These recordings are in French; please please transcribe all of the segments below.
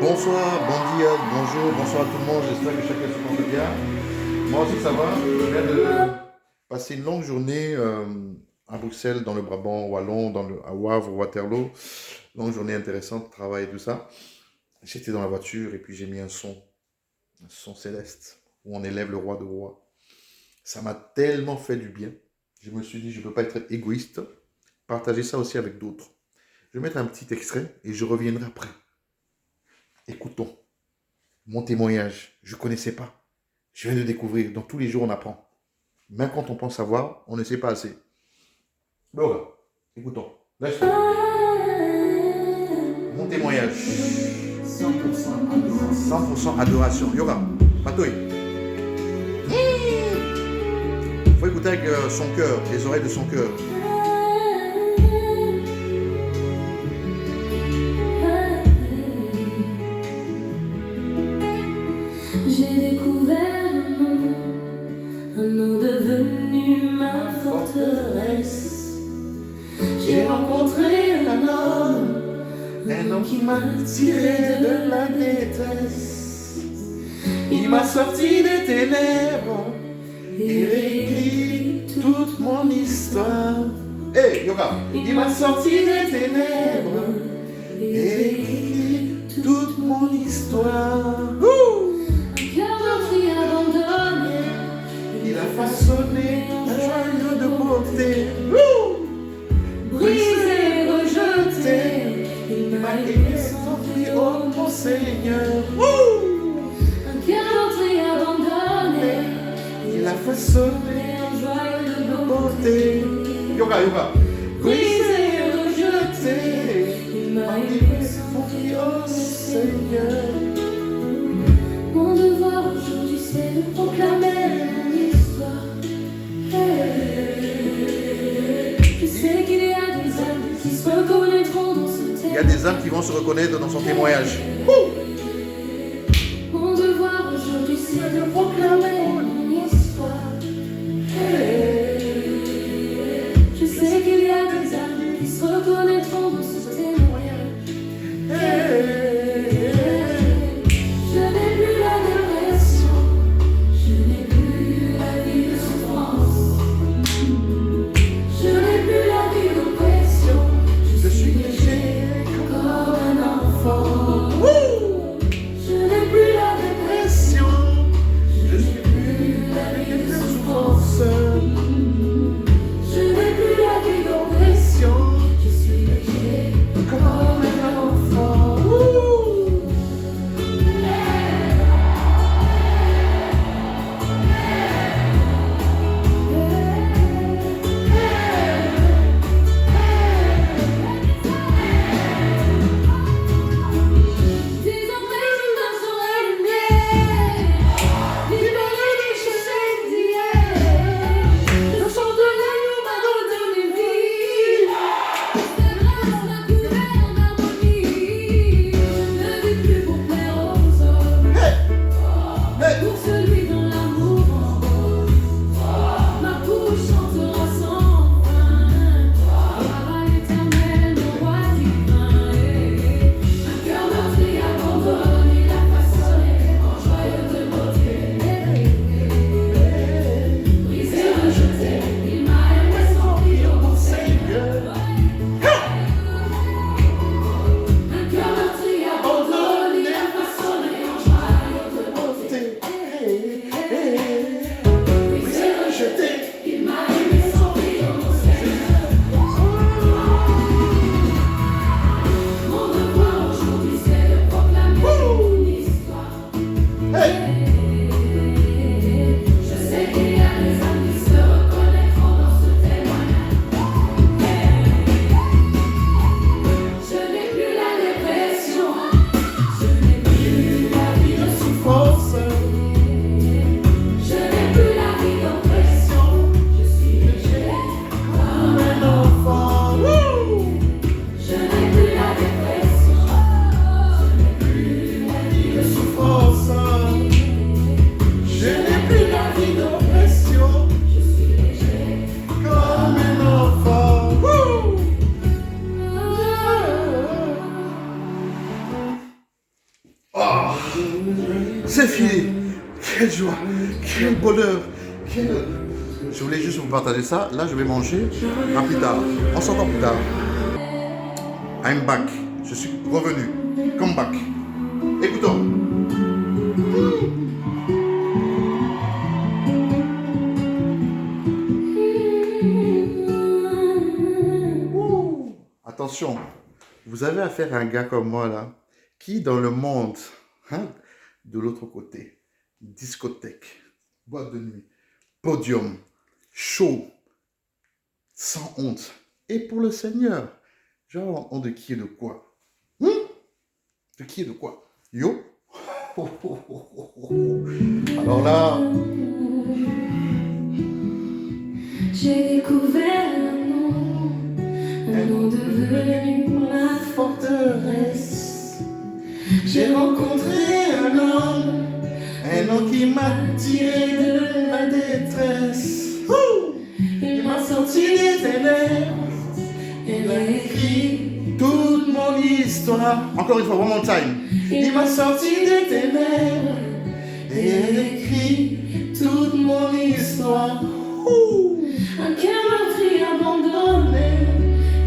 Bonsoir, bon dia, bonjour, bonsoir à tout le monde. J'espère que chacun se porte bien. Moi aussi, ça va. Je viens de passer une longue journée à Bruxelles, dans le Brabant wallon, à Wavre, Waterloo. Longue journée intéressante, travail et tout ça. J'étais dans la voiture et puis j'ai mis un son céleste, où on élève le roi de roi. Ça m'a tellement fait du bien. Je me suis dit, je ne peux pas être égoïste. Partager ça aussi avec d'autres. Je vais mettre un petit extrait et je reviendrai après. Écoutons. Mon témoignage, je ne connaissais pas. Je viens de découvrir. Donc tous les jours, on apprend. Même quand on pense savoir, on ne sait pas assez. Mais voilà, écoutons. Laisse. Mon témoignage. 100% adoration. 100% adoration. Yoga, Matoy. Il faut écouter avec son cœur, les oreilles de son cœur. J'ai découvert un nom devenu ma forteresse. J'ai rencontré un homme qui m'a tiré de la détresse. Il m'a sorti des ténèbres et réécrit toute mon histoire. Hey, Yoga. Il m'a sorti des ténèbres et réécrit toute mon histoire. Un cœur meurtri abandonné, Il a façonné un joyau de beauté. brisé, rejeté, il m'a aimé sans prix, oh mon Seigneur. Un cœur meurtri abandonné, Il a façonné un joyau de un beauté. beauté. Yoga, yoga. Brisé, rejeté, il m'a aimé sans prix, oh Seigneur. Mon devoir aujourd'hui c'est de proclamer mon histoire. Je sais qu'il y a des âmes qui se reconnaîtront dans ce Il y a témoignage. des âmes qui vont se reconnaître dans son témoignage. Mon devoir aujourd'hui c'est de proclamer mon histoire. Je sais qu'il y a des âmes qui se reconnaîtront dans ce témoignage. Je n'ai plus la dépression, je n'ai plus la vie de souffrance, je n'ai plus la vie d'oppression, je suis léger comme un enfant. Je n'ai plus la dépression, je suis plus C'est fini. Quelle joie, quel bonheur. Je voulais juste vous partager ça. Là, je vais manger. À plus tard. On s'entend plus tard. I'm back. Je suis revenu. Come back. Écoutons. Attention, vous avez affaire à un gars comme moi là, qui dans le monde, hein, de l'autre côté, discothèque, boîte de nuit, podium, show, sans honte, et pour le Seigneur, genre, on de qui et de quoi? De qui et de quoi? Yo? Alors là, J'ai découvert un nom devenu ma forteresse. J'ai rencontré un homme qui m'a tiré de ma détresse. Il m'a sorti des ténèbres. Il a écrit toute mon histoire. Encore une fois, one more time. Il m'a sorti des ténèbres. Et il a écrit toute mon histoire. Un cœur meurtri abandonné.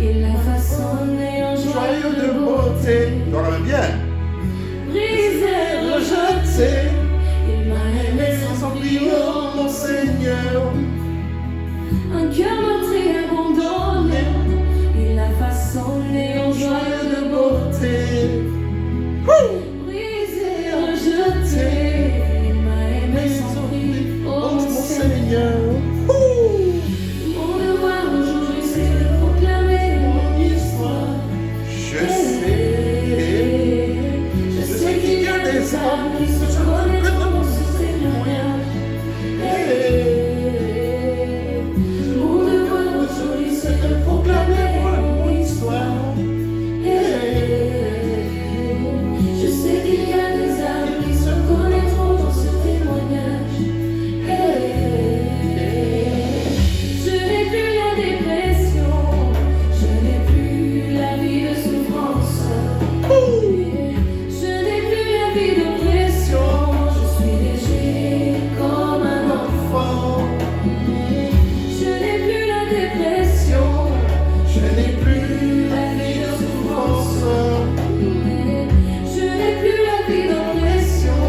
Il l'a façonné en joyau de beauté. Tu vois bien. Brisé, rejeté. Il m'a aimé sans oublier, oh mon Seigneur. Un cœur meurtri abandonné. Il l'a façonné en joyau de beauté. Brisé, rejeté. Il m'a aimé sans oublier, oh mon Seigneur. Mon devoir aujourd'hui c'est de proclamer mon histoire. Je sais qu'il y a des âmes qui se connaîtront dans ce témoignage. Mon devoir aujourd'hui c'est de proclamer mon histoire. Je sais qu'il y a des âmes qui se connaîtront dans ce témoignage. Je n'ai plus la dépression, je n'ai plus la vie de souffrance. Je n'ai plus la vie d'oppression, je suis léger comme un enfant. Je n'ai plus la dépression, je n'ai plus la vie de souffrance. Je n'ai plus la vie d'oppression,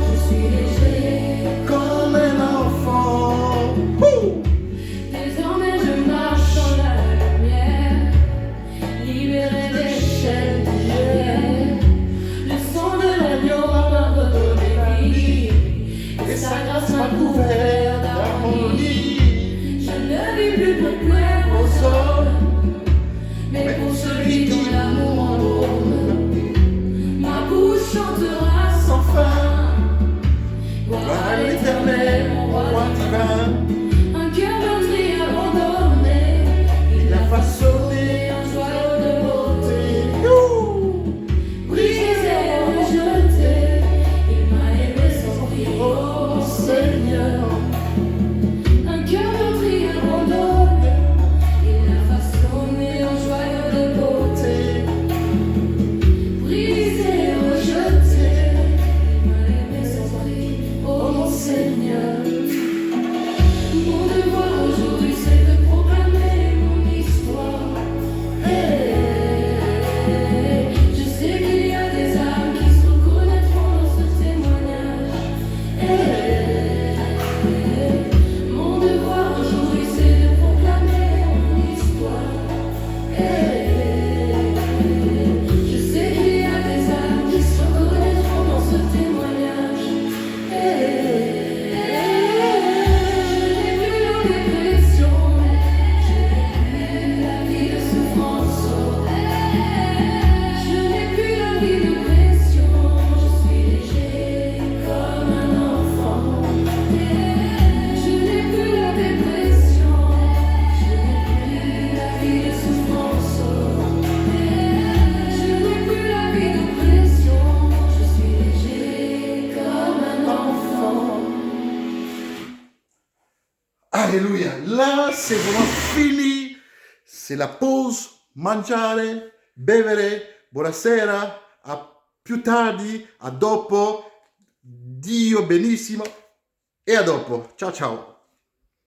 je suis léger comme un enfant. Désormais je marche dans la lumière, libéré des chaînes d'hier. Le sang de l'agneau m'a redonné ma vie, et sa grâce m'a couvert d'harmonie. Je ne vis plus pour plaire aux hommes, mais pour celui dont l'amour m'embaume. Ma bouche chantera sans fin, gloire à l'Éternel, mon roi divin. Un cœur meurtri abandonné, il l'a façonné en joyau de beauté. Brisé, rejeté, il m'a aimé sans prix, oh Seigneur. Un cœur meurtri abandonné, il l'a façonné en joyau de beauté. Brisé, rejeté, il m'a aimé sans prix, oh mon Seigneur. Mon devoir aujourd'hui c'est de proclamer mon histoire. Je sais qu'il y a des âmes qui se reconnaîtront dans ce témoignage. Mon devoir aujourd'hui c'est de proclamer mon histoire. Je sais qu'il y a des âmes qui se reconnaîtront dans ce témoignage. Alléluia. Là, c'est vraiment fini. C'est la pause. Mangiare, bevere, buonasera, a più tardi, a dopo. Dio benissimo e a dopo. Ciao ciao.